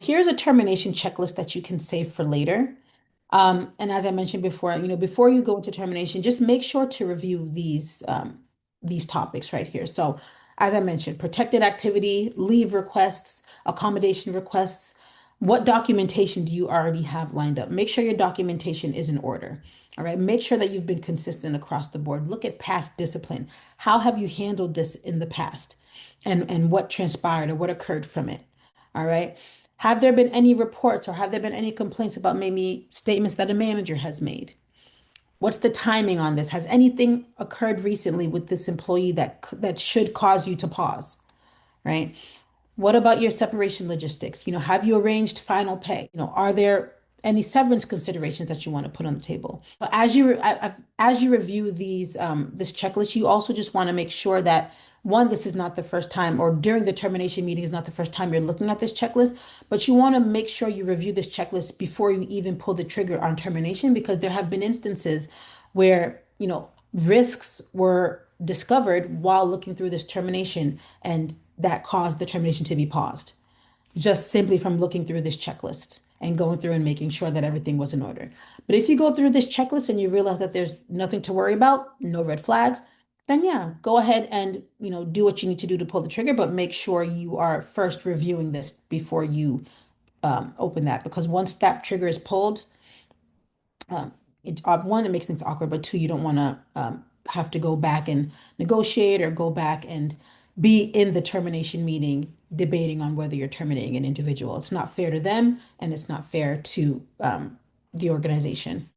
Here's a termination checklist that you can save for later. And as I mentioned before, before you go into termination, just make sure to review these topics right here. So, as I mentioned, protected activity, leave requests, accommodation requests. What documentation do you already have lined up? Make sure your documentation is in order. All right. Make sure that you've been consistent across the board. Look at past discipline. How have you handled this in the past? And what transpired or what occurred from it? All right. Have there been any reports or have there been any complaints about maybe statements that a manager has made? What's the timing on this? Has anything occurred recently with this employee that should cause you to pause, right? What about your separation logistics? Have you arranged final pay? Are there any severance considerations that you want to put on the table? But as you review this checklist, you also just want to make sure that one, this is not the first time, or during the termination meeting is not the first time you're looking at this checklist, but you want to make sure you review this checklist before you even pull the trigger on termination, because there have been instances where, risks were discovered while looking through this termination, and that caused the termination to be paused just simply from looking through this checklist and going through and making sure that everything was in order. But if you go through this checklist and you realize that there's nothing to worry about, no red flags, then yeah, go ahead and do what you need to do to pull the trigger, but make sure you are first reviewing this before you open that, because once that trigger is pulled, one, it makes things awkward, but two, you don't want to have to go back and negotiate or go back and be in the termination meeting debating on whether you're terminating an individual. It's not fair to them and it's not fair to the organization.